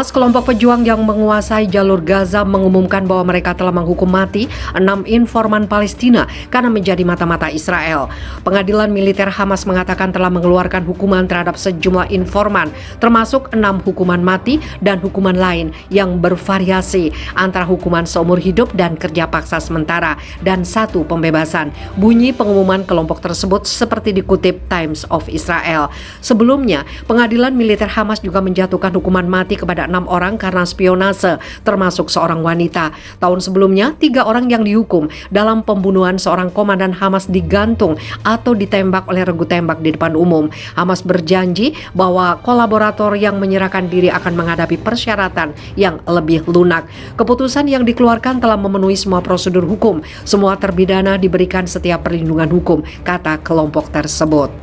Kelompok pejuang yang menguasai jalur Gaza mengumumkan bahwa mereka telah menghukum mati 6 informan Palestina karena menjadi mata-mata Israel. Pengadilan militer Hamas mengatakan telah mengeluarkan hukuman terhadap sejumlah informan, termasuk 6 hukuman mati dan hukuman lain yang bervariasi antara hukuman seumur hidup dan kerja paksa sementara dan 1 pembebasan. Bunyi pengumuman kelompok tersebut seperti dikutip Times of Israel. Sebelumnya, pengadilan militer Hamas juga menjatuhkan hukuman mati kepada 6 orang karena spionase, termasuk seorang wanita. Tahun sebelumnya, 3 orang yang dihukum dalam pembunuhan seorang komandan Hamas digantung atau ditembak oleh regu tembak di depan umum. Hamas berjanji bahwa kolaborator yang menyerahkan diri akan menghadapi persyaratan yang lebih lunak. Keputusan yang dikeluarkan telah memenuhi semua prosedur hukum. Semua terpidana diberikan setiap perlindungan hukum, kata kelompok tersebut.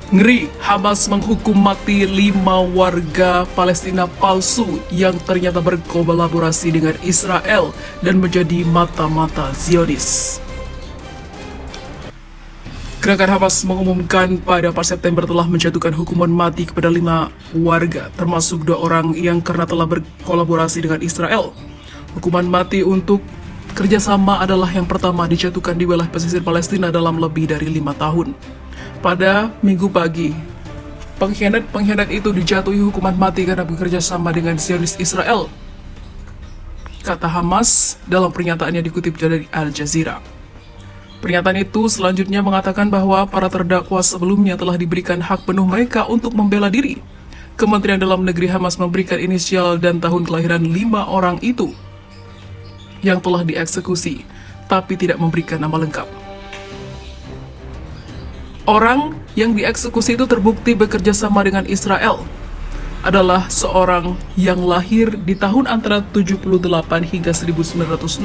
Ngeri, Hamas menghukum mati 5 warga Palestina palsu yang ternyata berkolaborasi dengan Israel dan menjadi mata-mata Zionis. Gerakan Hamas mengumumkan pada 4 September telah menjatuhkan hukuman mati kepada 5 warga, termasuk 2 orang yang karena telah berkolaborasi dengan Israel. Hukuman mati untuk kerjasama adalah yang pertama dijatuhkan di wilayah pesisir Palestina dalam lebih dari 5 tahun. Pada Minggu pagi, pengkhianat itu dijatuhi hukuman mati karena bekerja sama dengan Zionis Israel, kata Hamas dalam pernyataan yang dikutip dari Al Jazeera. Pernyataan itu selanjutnya mengatakan bahwa para terdakwa sebelumnya telah diberikan hak penuh mereka untuk membela diri. Kementerian Dalam Negeri Hamas memberikan inisial dan tahun kelahiran 5 orang itu yang telah dieksekusi, tapi tidak memberikan nama lengkap. Orang yang dieksekusi itu terbukti bekerja sama dengan Israel adalah seorang yang lahir di tahun antara 78 hingga 1968.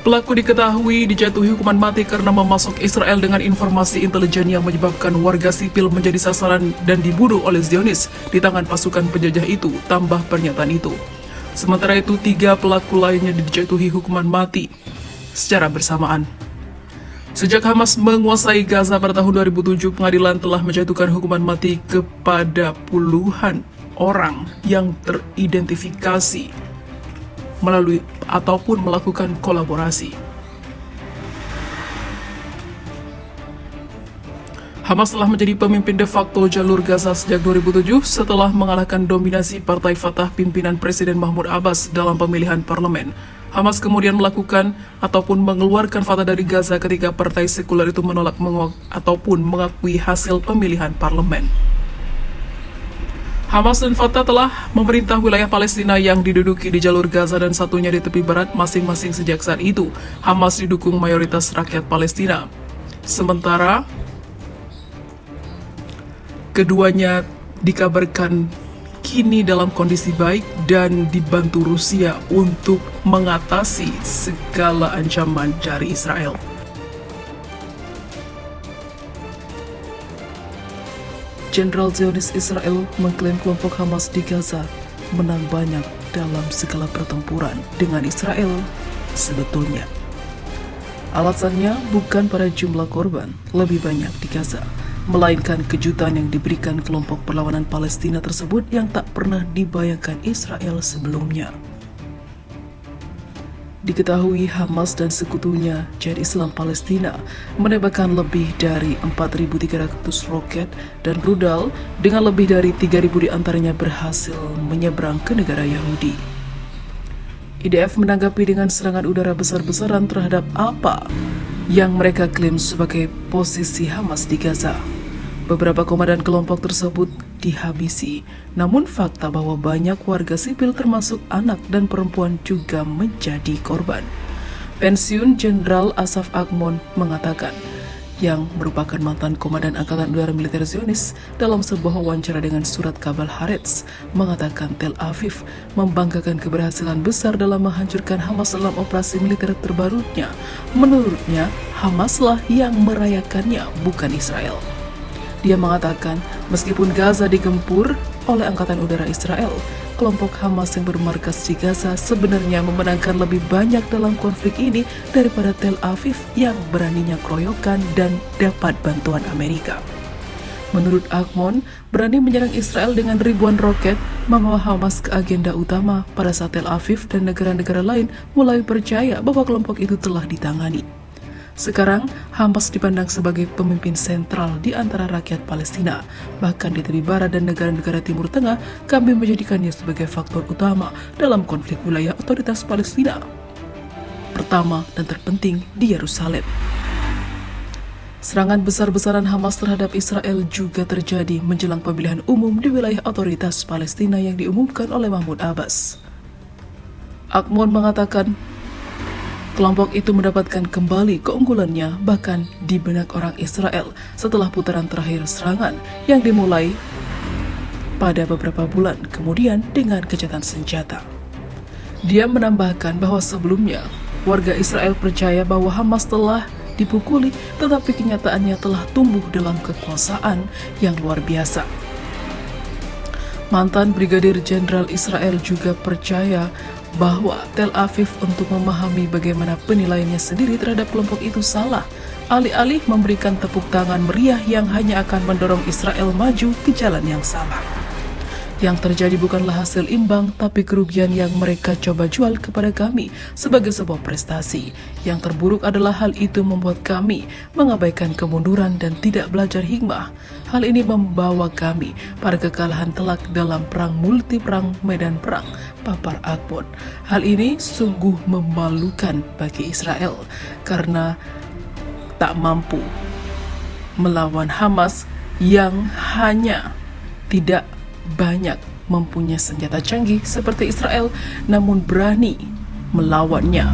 Pelaku diketahui dijatuhi hukuman mati karena memasuk Israel dengan informasi intelijen yang menyebabkan warga sipil menjadi sasaran dan dibunuh oleh Zionis di tangan pasukan penjajah itu, tambah pernyataan itu. Sementara itu, 3 pelaku lainnya dijatuhi hukuman mati secara bersamaan. Sejak Hamas menguasai Gaza pada tahun 2007, pengadilan telah menjatuhkan hukuman mati kepada puluhan orang yang teridentifikasi melalui ataupun melakukan kolaborasi. Hamas telah menjadi pemimpin de facto jalur Gaza sejak 2007 setelah mengalahkan dominasi Partai Fatah pimpinan Presiden Mahmud Abbas dalam pemilihan parlemen. Hamas kemudian melakukan ataupun mengeluarkan Fatah dari Gaza ketika partai sekuler itu menolak ataupun mengakui hasil pemilihan parlemen. Hamas dan Fatah telah memerintah wilayah Palestina yang diduduki di jalur Gaza dan satunya di tepi barat masing-masing sejak saat itu. Hamas didukung mayoritas rakyat Palestina. Sementara keduanya dikabarkan kini dalam kondisi baik dan dibantu Rusia untuk mengatasi segala ancaman dari Israel. Jenderal Zionis Israel mengklaim kelompok Hamas di Gaza menang banyak dalam segala pertempuran dengan Israel sebetulnya. Alasannya bukan pada jumlah korban lebih banyak di Gaza, melainkan kejutan yang diberikan kelompok perlawanan Palestina tersebut yang tak pernah dibayangkan Israel sebelumnya. Diketahui Hamas dan sekutunya Jihad Islam Palestina menembakkan lebih dari 4.300 roket dan rudal dengan lebih dari 3.000 diantaranya berhasil menyeberang ke negara Yahudi. IDF menanggapi dengan serangan udara besar-besaran terhadap apa yang mereka klaim sebagai posisi Hamas di Gaza. Beberapa komandan kelompok tersebut dihabisi, namun fakta bahwa banyak warga sipil termasuk anak dan perempuan juga menjadi korban. Pensiun Jenderal Asaf Agmon mengatakan, yang merupakan mantan komandan Angkatan Udara Militer Zionis, dalam sebuah wawancara dengan surat kabar Haaretz, mengatakan Tel Aviv membanggakan keberhasilan besar dalam menghancurkan Hamas dalam operasi militer terbarunya. Menurutnya, Hamaslah yang merayakannya, bukan Israel. Dia mengatakan, meskipun Gaza digempur oleh Angkatan Udara Israel. Kelompok Hamas yang bermarkas di Gaza sebenarnya memenangkan lebih banyak dalam konflik ini daripada Tel Aviv yang beraninya keroyokan dan dapat bantuan Amerika. Menurut Akmon, berani menyerang Israel dengan ribuan roket membawa Hamas ke agenda utama pada saat Tel Aviv dan negara-negara lain mulai percaya bahwa kelompok itu telah ditangani. Sekarang, Hamas dipandang sebagai pemimpin sentral di antara rakyat Palestina. Bahkan di tepi barat dan negara-negara Timur Tengah, kami menjadikannya sebagai faktor utama dalam konflik wilayah otoritas Palestina. Pertama dan terpenting di Yerusalem. Serangan besar-besaran Hamas terhadap Israel juga terjadi menjelang pemilihan umum di wilayah otoritas Palestina yang diumumkan oleh Mahmud Abbas. Akmon mengatakan, kelompok itu mendapatkan kembali keunggulannya bahkan di benak orang Israel setelah putaran terakhir serangan yang dimulai pada beberapa bulan kemudian dengan gencatan senjata. Dia menambahkan bahwa sebelumnya warga Israel percaya bahwa Hamas telah dipukuli, tetapi kenyataannya telah tumbuh dalam kekuasaan yang luar biasa. Mantan Brigadir Jenderal Israel juga percaya bahwa Tel Aviv untuk memahami bagaimana penilaiannya sendiri terhadap kelompok itu salah, alih-alih memberikan tepuk tangan meriah yang hanya akan mendorong Israel maju ke jalan yang salah. Yang terjadi bukanlah hasil imbang, tapi kerugian yang mereka coba jual kepada kami sebagai sebuah prestasi. Yang terburuk adalah hal itu membuat kami mengabaikan kemunduran dan tidak belajar hikmah. Hal ini membawa kami pada kekalahan telak dalam perang multi perang medan perang, papar Akmon. Hal ini sungguh memalukan bagi Israel karena tak mampu melawan Hamas yang hanya tidak banyak mempunyai senjata canggih seperti Israel, namun berani melawannya.